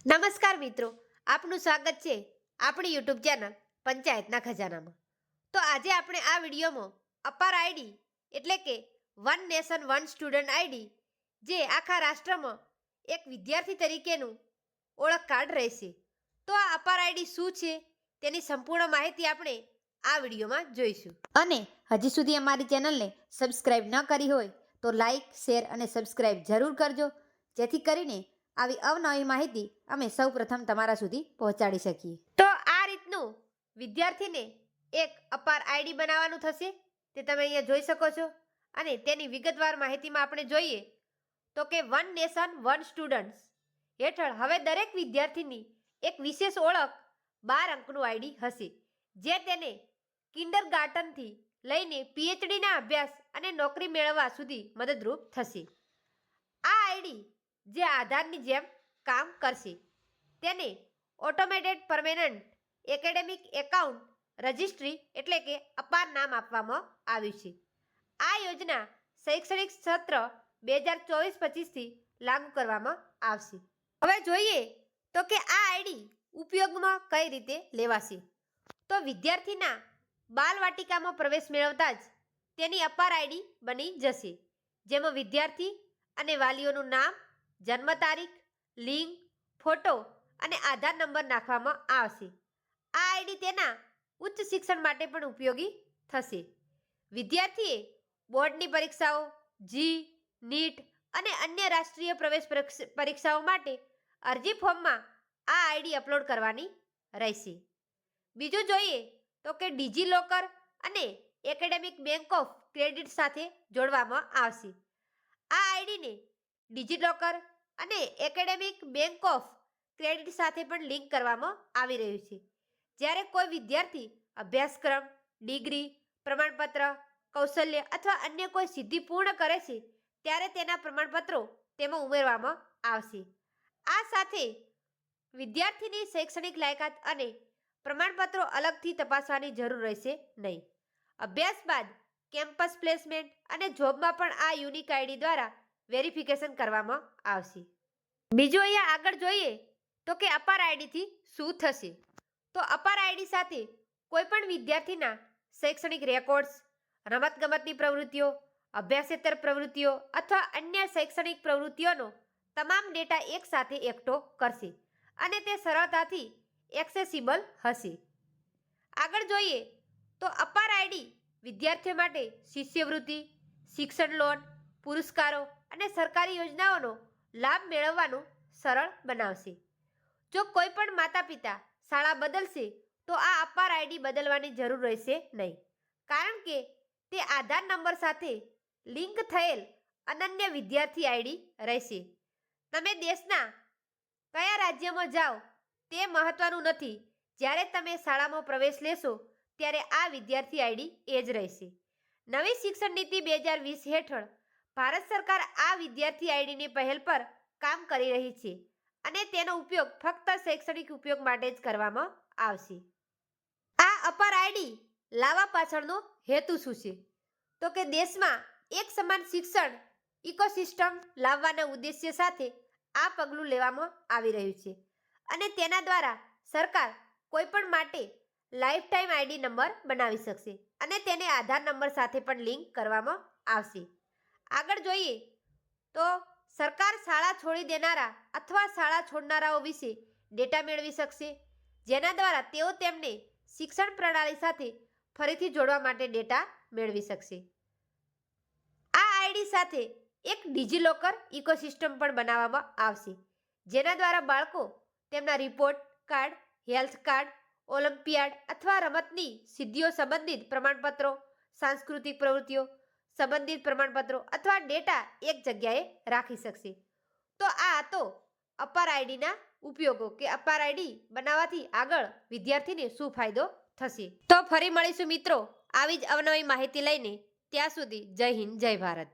નમસ્કાર મિત્રો, આપનું સ્વાગત છે આપણી યુટ્યુબ ચેનલ પંચાયતના ખજાનામાં. તો આજે આપણે આ વિડીયોમાં અપાર આઈડી એટલે કે one nation one student ID જે આખા રાષ્ટ્રમાં એક વિદ્યાર્થી તરીકેનું ઓળખ કાર્ડ રહેશે. તો આ અપાર આઈડી શું છે તેની સંપૂર્ણ માહિતી આપણે આ વિડીયોમાં જોઈશું. અને હજી સુધી અમારી ચેનલને સબસ્ક્રાઇબ ન કરી હોય તો લાઈક, શેર અને સબસ્ક્રાઇબ જરૂર કરજો, જેથી કરીને આવી અવનવી માહિતી અમે સૌપ્રથમ તમારા સુધી પહોંચાડી શકીએ. તો આ રીતનું વિદ્યાર્થીને એક અપાર આઈડી બનાવવાનું થશે, તે તમે અહીંયા જોઈ શકો છો. અને તેની વિગતવાર માહિતીમાં આપણે જોઈએ તો કે વન નેશન વન સ્ટુડન્ટ્સ હેઠળ હવે દરેક વિદ્યાર્થીની એક વિશેષ ઓળખ 12 અંકનું આઈડી હશે, જે તેને કિન્ડરગાર્ટનથી લઈને પીએચડીના અભ્યાસ અને નોકરી મેળવવા સુધી મદદરૂપ થશે. આ આઈડી જે આધારની જેમ કામ કરશે, તેને automated permanent academic account registry એટલે કે અપાર નામ આપવામાં આવ્યું છે. આ યોજના શૈક્ષણિક સત્ર 2024-25થી લાગુ કરવામાં આવશે. હવે જોઈએ તો કે આ આઈડી ઉપયોગમાં કઈ રીતે લેવાશે. તો વિદ્યાર્થીના બાલવાટિકામાં પ્રવેશ મેળવતા જ તેની અપાર આઈડી બની જશે, જેમાં વિદ્યાર્થી અને વાલીઓનું નામ, જન્મ તારીખ, લિંગ, ફોટો અને આધાર નંબર નાખવામાં આવશે. આ આઈડી તેના ઉચ્ચ શિક્ષણ માટે પણ ઉપયોગી થશે. વિદ્યાર્થીએ બોર્ડની પરીક્ષાઓ, જી, નીટ અને અન્ય રાષ્ટ્રીય પ્રવેશ પરીક્ષાઓ માટે અરજી ફોર્મમાં આ આઈડી અપલોડ કરવાની રહેશે. બીજું જોઈએ તો કે ડિજીલોકર અને એકેડેમિક બેંક ઓફ ક્રેડિટ સાથે જોડવામાં આવશે. આ આઈડીને ડિજીલોકર અને એકેડેમિક બેંક ઓફ ક્રેડિટ સાથે પણ લિંક કરવામાં આવી રહ્યું છે. જ્યારે કોઈ વિદ્યાર્થી અભ્યાસક્રમ, ડિગ્રી, પ્રમાણપત્ર, કૌશલ્ય અથવા અન્ય કોઈ સિદ્ધિ પૂર્ણ કરે છે, ત્યારે તેના પ્રમાણપત્રો તેમાં ઉમેરવામાં આવશે. આ સાથે વિદ્યાર્થીની શૈક્ષણિક લાયકાત અને પ્રમાણપત્રો અલગથી તપાસવાની જરૂર રહેશે નહીં. અભ્યાસ બાદ કેમ્પસ પ્લેસમેન્ટ અને જોબમાં પણ આ યુનિક આઈડી દ્વારા વેરિફિકેશન કરવામાં આવશે. બીજું અહીંયા આગળ જોઈએ તો કે અપાર આઈડીથી શું થશે. તો અપાર આઈડી સાથે કોઈ પણ વિદ્યાર્થીના શૈક્ષણિક રેકોર્ડ્સ, રમતગમતની પ્રવૃત્તિઓ, અભ્યાસેતર પ્રવૃત્તિઓ અથવા અન્ય શૈક્ષણિક પ્રવૃત્તિઓનો તમામ ડેટા એકસાથે એકઠો કરશે અને તે સરળતાથી એક્સેસિબલ હશે. આગળ જોઈએ તો અપાર આઈડી વિદ્યાર્થીઓ માટે શિષ્યવૃત્તિ, શિક્ષણ લોન, પુરસ્કારો અને સરકારી યોજનાઓનો લાભ મેળવવાનું સરળ બનાવશે. જો કોઈ પણ માતા પિતા શાળા બદલશે તો આ અપાર આઈડી બદલવાની જરૂર રહેશે નહીં, કારણ કે તે આધાર નંબર સાથે લિંક થયેલ અનન્ય વિદ્યાર્થી આઈડી રહેશે. તમે દેશના કયા રાજ્યમાં જાઓ તે મહત્વનું નથી, જ્યારે તમે શાળામાં પ્રવેશ લેશો ત્યારે આ વિદ્યાર્થી આઈડી એ જ રહેશે. નવી શિક્ષણ નીતિ 2020 હેઠળ ભારત સરકાર આ વિદ્યાર્થી આઈડીની પહેલ પર કામ કરી રહી છે અને તેનો ઉપયોગ ફક્ત શૈક્ષણિક ઉપયોગ માટે જ કરવામાં આવશે. આ અપાર આઈડી લાવવા પાછળનો હેતુ શું છે? તો કે દેશમાં એક સમાન શિક્ષણ ઇકોસિસ્ટમ લાવવાના ઉદ્દેશ્ય સાથે આ પગલું લેવામાં આવી રહ્યું છે અને તેના દ્વારા સરકાર કોઈ પણ માટે લાઈફ ટાઈમ આઈડી નંબર બનાવી શકશે અને તેને આધાર નંબર સાથે પણ લિંક કરવામાં આવશે. આગળ જોઈએ તો સરકાર શાળા છોડી દેનારા અથવા શાળા છોડનારાઓ વિશે ડેટા મેળવી શકશે, જેના દ્વારા તેઓ તેમને શિક્ષણ પ્રણાલી સાથે ફરીથી જોડવા માટે ડેટા મેળવી શકશે. આ આઈડી સાથે એક ડિજીલોકર ઇકોસિસ્ટમ પણ બનાવવામાં આવશે, જેના દ્વારા બાળકો તેમના report card, health card, Olympiad અથવા રમતની સિદ્ધિઓ સંબંધિત પ્રમાણપત્રો, સાંસ્કૃતિક પ્રવૃત્તિઓ સંબંધિત પ્રમાણપત્રો અથવા ડેટા એક જગ્યાએ રાખી શકશે. તો આ તો અપાર આઈડીના ઉપયોગો કે અપાર આઈડી બનાવવાથી આગળ વિદ્યાર્થીને શું ફાયદો થશે. તો ફરી મળીશું મિત્રો આવી જ અવનવી માહિતી લઈને. ત્યાં સુધી જય હિન્દ, જય ભારત.